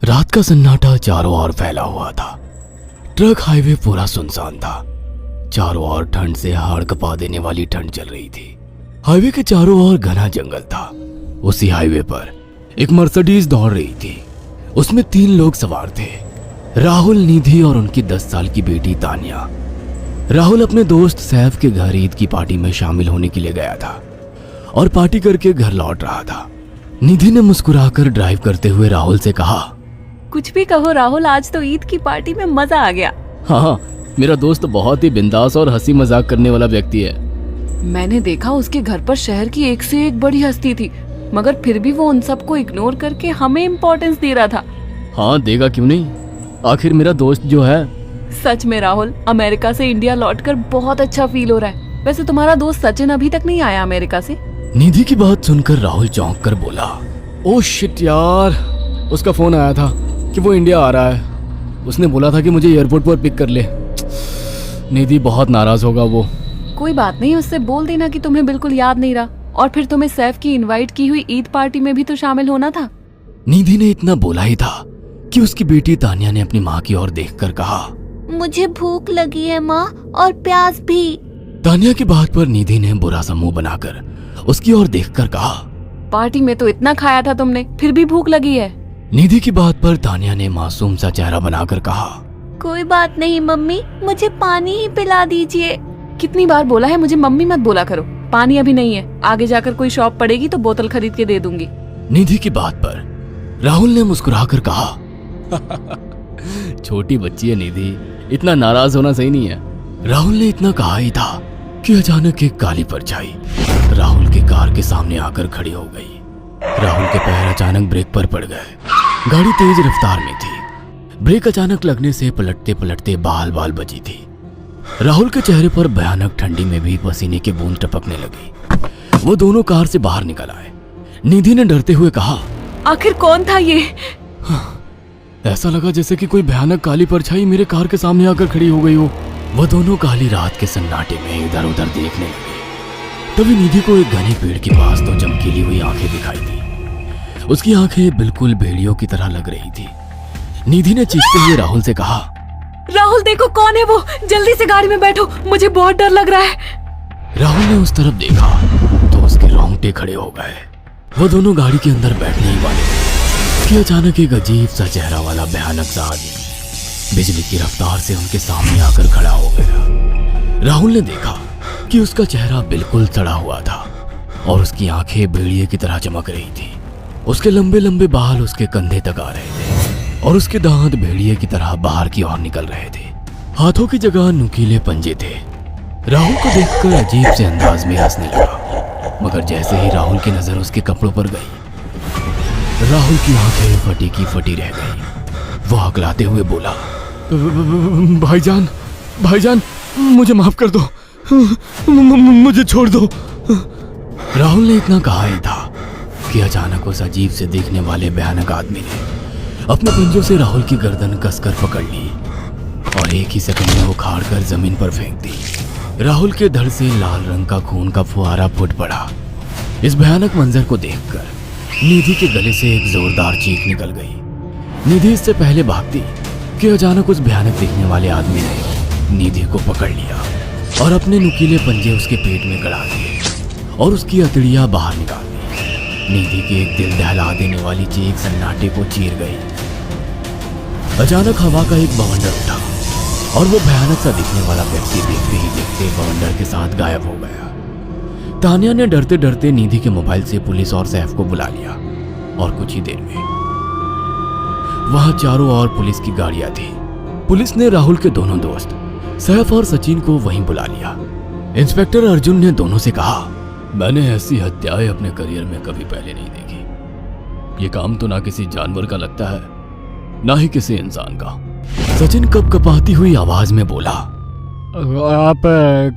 रात का सन्नाटा चारों ओर फैला हुआ था। ट्रक हाईवे पूरा सुनसान था। चारों ओर ठंड से हाड़ कपा देने वाली ठंड चल रही थी। हाईवे के चारों ओर घना जंगल था। उसी हाईवे पर एक मर्सिडीज दौड़ रही थी। उसमें 3 लोग सवार थे, राहुल, निधि और उनकी 10 साल की बेटी तानिया। राहुल अपने दोस्त सैफ के घर ईद की पार्टी में शामिल होने के लिए गया था और पार्टी करके घर लौट रहा था। निधि ने मुस्कुराकर ड्राइव करते हुए राहुल से कहा, कुछ भी कहो राहुल, आज तो ईद की पार्टी में मजा आ गया। हाँ, मेरा दोस्त बहुत ही बिंदास और हंसी मजाक करने वाला व्यक्ति है। मैंने देखा उसके घर पर शहर की एक से एक बड़ी हस्ती थी, मगर फिर भी वो उन सबको इग्नोर करके हमें इम्पोर्टेंस दे रहा था। हाँ, देगा क्यों नहीं, आखिर मेरा दोस्त जो है। सच में राहुल, अमेरिका से इंडिया लौटकर बहुत अच्छा फील हो रहा है। वैसे तुम्हारा दोस्त सचिन अभी तक नहीं आया अमेरिका से? निधि की बात सुनकर राहुल चौंक कर बोला, ओह शिट यार, उसका फोन आया था कि वो इंडिया आ रहा है। उसने बोला था कि मुझे एयरपोर्ट पर पिक कर ले। निधि बहुत नाराज होगा वो। कोई बात नहीं, उससे बोल देना कि तुम्हें बिल्कुल याद नहीं रहा, और फिर तुम्हें सैफ की इनवाइट की हुई ईद पार्टी में भी तो शामिल होना था। निधि ने इतना बोला ही था कि उसकी बेटी तानिया ने अपनी माँ की ओर देखकर कहा, मुझे भूख लगी है माँ, और प्यास भी। तानिया की बात पर निधि ने बुरा सा मुंह बनाकर उसकी ओर देखकर कहा, पार्टी में तो इतना खाया था तुमने, फिर भी भूख लगी है? निधि की बात पर तानिया ने मासूम सा चेहरा बनाकर कहा, कोई बात नहीं मम्मी, मुझे पानी ही पिला दीजिए। कितनी बार बोला है मुझे मम्मी मत बोला करो। पानी अभी नहीं है, आगे जाकर कोई शॉप पड़ेगी तो बोतल खरीद के दे दूंगी। निधि की बात पर राहुल ने मुस्कुराकर कहा, छोटी बच्ची है निधि, इतना नाराज होना सही नहीं है। राहुल ने इतना कहा ही था कि अचानक एक काली परछाई राहुल की कार के सामने आकर खड़ी हो गई। राहुल के पैर अचानक ब्रेक पर पड़ गए। गाड़ी तेज रफ्तार में थी। ब्रेक अचानक लगने से पलटते पलटते बाल बाल बची थी। राहुल के चेहरे पर भयानक ठंडी में भी पसीने की बूंद टपकने लगी। वो दोनों कार से बाहर निकल आए। निधि ने डरते हुए कहा, आखिर कौन था ये? ऐसा लगा जैसे कि कोई भयानक काली परछाई मेरे कार के सामने आकर खड़ी हो गई हो। वह दोनों काली रात के सन्नाटे में इधर उधर देखने लगे। तभी निधि को एक घने पेड़ के पास दो चमकीली हुई आंखें दिखाई दी। उसकी आंखें बिल्कुल भेड़ियों की तरह लग रही थी। निधि ने चीखते हुए राहुल से कहा, राहुल देखो कौन है वो, जल्दी से गाड़ी में बैठो, मुझे बहुत डर लग रहा है। राहुल ने उस तरफ देखा तो उसके रोंगटे खड़े हो गए। वो दोनों गाड़ी के अंदर बैठने ही वाले थे कि अचानक एक अजीब सा चेहरा वाला भयानक सा आदमी बिजली की रफ्तार से उनके सामने आकर खड़ा हो गया। राहुल ने देखा कि उसका चेहरा बिल्कुल सड़ा हुआ था और उसकी आंखें भेड़िए की तरह चमक रही थी। उसके लंबे लंबे बाल उसके कंधे तक आ रहे थे और उसके दांत भेड़िए की तरह बाहर की ओर निकल रहे थे। हाथों की जगह नुकीले पंजे थे। राहुल को देखकर अजीब से अंदाज में हंसने लगा, मगर जैसे ही राहुल की नजर उसके कपड़ों पर गई, राहुल की आंखें फटी की फटी रह गई। वो हकलाते हुए बोला, भाईजान, भाईजान, मुझे माफ कर दो, मुझे छोड़ दो। राहुल ने इतना कहा ही था कि अचानक उस अजीब से दिखने वाले भयानक आदमी ने अपने पंजों से राहुल की गर्दन कसकर पकड़ ली और एक ही सेकंड में उखाड़ कर जमीन पर फेंक दी। राहुल के धड़ से लाल रंग का खून का फुहारा फूट पड़ा। इस भयानक मंजर को देखकर निधि के गले से एक जोरदार चीख निकल गई। निधि इससे पहले भागती कि अचानक उस भयानक दिखने वाले आदमी ने निधि को पकड़ लिया और अपने नुकीले पंजे उसके पेट में गड़ा दिए और उसकी अतड़ियां बाहर निकाल दी। निधि की एक दिल दहला देने वाली चीख सन्नाटे को चीर गई। अचानक हवा का एक बवंडर उठा और वो भयानक सा दिखने वाला व्यक्ति देखते ही देखते बवंडर के साथ गायब हो गया। तानिया ने डरते डरते निधि के मोबाइल से पुलिस और सैफ को बुला लिया और कुछ ही देर में वहां चारों ओर पुलिस की गाड़ियां थी। पुलिस ने राहुल के दोनों दोस्त सैफ और सचिन को वहीं बुला लिया। इंस्पेक्टर अर्जुन ने दोनों से कहा, मैंने ऐसी हत्याएं अपने करियर में कभी पहले नहीं देखी। ये काम तो ना किसी जानवर का लगता है, ना ही किसी इंसान का। सचिन कपकपाती हुई आवाज में बोला, आप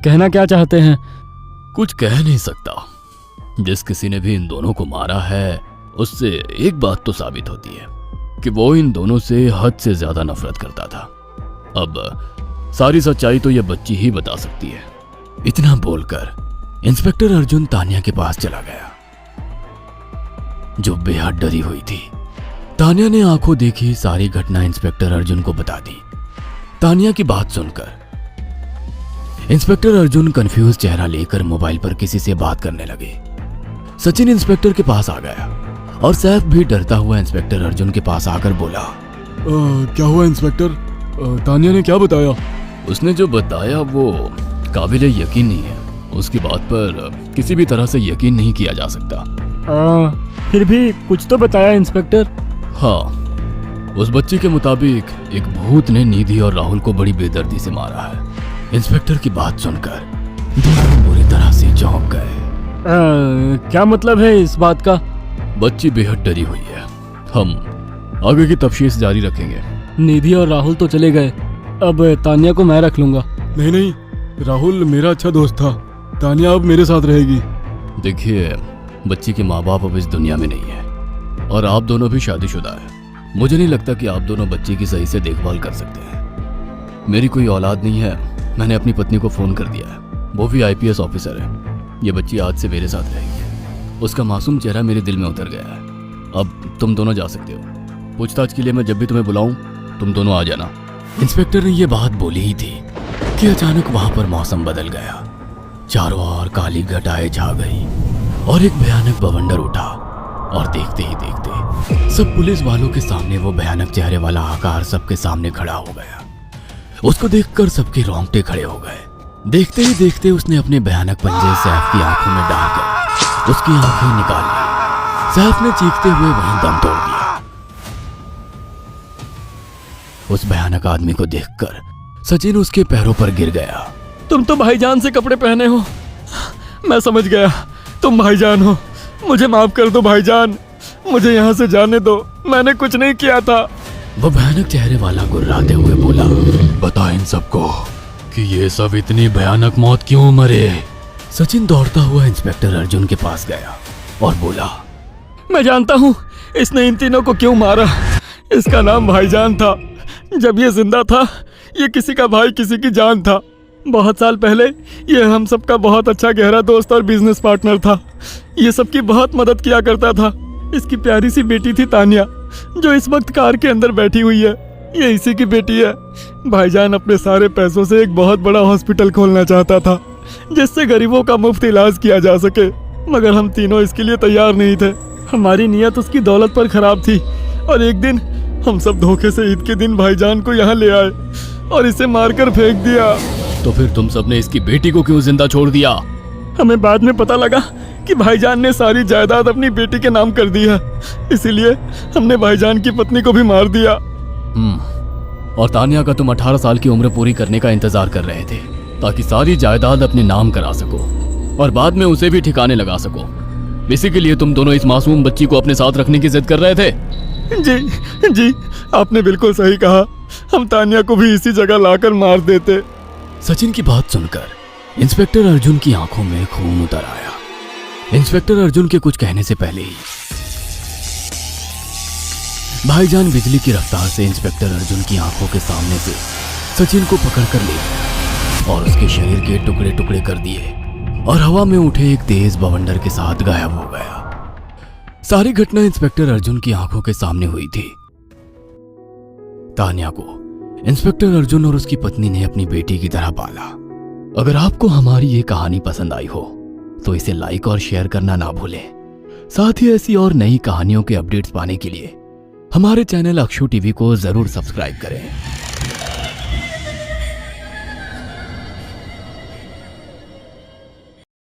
कहना क्या चाहते हैं? कुछ कह नहीं सकता। जिस किसी ने भी इन दोनों को मारा है उससे एक बात तो साबित होती है कि वो इन दोनों से हद से ज्यादा नफरत करता था। अब सारी सच्चाई तो ये बच्ची ही बता सकती है। इतना बोलकर इंस्पेक्टर अर्जुन तानिया के पास चला गया, जो बेहद डरी हुई थी। तानिया ने आंखों देखी सारी घटना इंस्पेक्टर अर्जुन को बता दी। तानिया की बात सुनकर इंस्पेक्टर अर्जुन कंफ्यूज चेहरा लेकर मोबाइल पर किसी से बात करने लगे। सचिन इंस्पेक्टर के पास आ गया और सैफ भी डरता हुआ इंस्पेक्टर अर्जुन के पास आकर बोला, क्या हुआ इंस्पेक्टर? तानिया ने क्या बताया? उसने जो बताया वो काबिले यकीन नहीं है। उसकी बात पर किसी भी तरह से यकीन नहीं किया जा सकता। फिर भी कुछ तो बताया इंस्पेक्टर। हाँ, उस बच्ची के मुताबिक एक भूत ने निधि और राहुल को बड़ी बेदर्दी से मारा है। इंस्पेक्टर की बात सुनकर दोनों बुरी तरह से चौंक गए। क्या मतलब है इस बात का? बच्ची बेहद डरी हुई है। हम आगे की तफ्तीश जारी रखेंगे। निधि और राहुल तो चले गए, अब तानिया को मैं रख लूंगा। नहीं, राहुल मेरा अच्छा दोस्त था। तानिया अब मेरे साथ रहेगी। देखिए, बच्ची के माँ बाप अब इस दुनिया में नहीं है और आप दोनों भी शादीशुदा है। मुझे नहीं लगता कि आप दोनों बच्ची की सही से देखभाल कर सकते हैं। मेरी कोई औलाद नहीं है। मैंने अपनी पत्नी को फोन कर दिया है, वो भी IPS ऑफिसर है। ये बच्ची आज से मेरे साथ रहेगी। उसका मासूम चेहरा मेरे दिल में उतर गया है। अब तुम दोनों जा सकते हो। पूछताछ के लिए मैं जब भी तुम्हें बुलाऊं तुम दोनों आ जाना। इंस्पेक्टर ने ये बात बोली ही थी कि अचानक वहां पर मौसम बदल गया। चारों ओर काली घटाएं छा गई और एक भयानक बवंडर उठा और देखते ही देखते सब पुलिस वालों के सामने वो भयानक चेहरे वाला आकार सबके सामने खड़ा हो गया। उसको देखकर सबके रोंगटे खड़े हो गए। देखते ही देखते उसने अपने भयानक पंजे सैफ की आंखों में डालकर उसकी आंखें निकाल ली। सैफ ने चीखते हुए वहीं दम तोड़ दिया। उस भयानक आदमी को देखकर सचिन उसके पैरों पर गिर गया। तुम तो भाईजान से कपड़े पहने हो। मैं समझ गया, तुम भाईजान हो। मुझे माफ कर दो भाईजान, मुझे यहाँ से जाने दो। मैंने कुछ नहीं किया था। वो भयानक चेहरे वाला गुर्राते हुए बोला, बता इन सबको कि ये सब इतनी भयानक मौत क्यों मरे। सचिन दौड़ता हुआ इंस्पेक्टर अर्जुन के पास गया और बोला, मैं जानता हूँ इसने इन तीनों को क्यों मारा। इसका नाम भाईजान था। जब ये जिंदा था ये किसी का भाई किसी की जान था। बहुत साल पहले ये हम सबका बहुत अच्छा गहरा दोस्त और बिजनेस पार्टनर था। ये सबकी बहुत मदद किया करता था। इसकी प्यारी सी बेटी थी तानिया, जो इस वक्त कार के अंदर बैठी हुई है। ये इसी की बेटी है। भाईजान अपने सारे पैसों से एक बहुत बड़ा हॉस्पिटल खोलना चाहता था जिससे गरीबों का मुफ्त इलाज किया जा सके, मगर हम तीनों इसके लिए तैयार नहीं थे। हमारी नीयत उसकी दौलत पर खराब थी और एक दिन हम सब धोखे से ईद के दिन भाईजान को यहाँ ले आए और इसे मारकर फेंक दिया। तो फिर तुम सबने इसकी बेटी को क्यों जिंदा छोड़ दिया? हमें बाद में पता लगा कि भाईजान ने सारी जायदाद अपनी बेटी के नाम कर दी है, इसीलिए हमने भाईजान की पत्नी को भी मार दिया। और तानिया का तुम 18 साल की उम्र पूरी करने का इंतजार कर रहे थे ताकि सारी जायदाद अपने नाम करा सको और बाद में उसे भी ठिकाने लगा सको। इसी के लिए तुम दोनों इस मासूम बच्ची को अपने साथ रखने की जिद कर रहे थे। जी, आपने बिल्कुल सही कहा। हम तानिया को भी इसी जगह लाकर मार देते। सचिन की बात सुनकर इंस्पेक्टर अर्जुन की आंखों में खून उतर आया। इंस्पेक्टर अर्जुन के कुछ कहने से पहले ही भाईजान बिजली की रफ्तार से इंस्पेक्टर अर्जुन की आंखों के सामने से सचिन को पकड़कर ले गया और उसके शरीर के टुकड़े टुकड़े कर दिए और हवा में उठे एक तेज बवंडर के साथ गायब हो गया। सारी घटना इंस्पेक्टर अर्जुन की आंखों के सामने हुई थी। तानिया को इंस्पेक्टर अर्जुन और उसकी पत्नी ने अपनी बेटी की तरह पाला। अगर आपको हमारी ये कहानी पसंद आई हो तो इसे लाइक और शेयर करना ना भूलें। साथ ही ऐसी और नई कहानियों के अपडेट्स पाने के लिए हमारे चैनल अक्षु टीवी को जरूर सब्सक्राइब करें।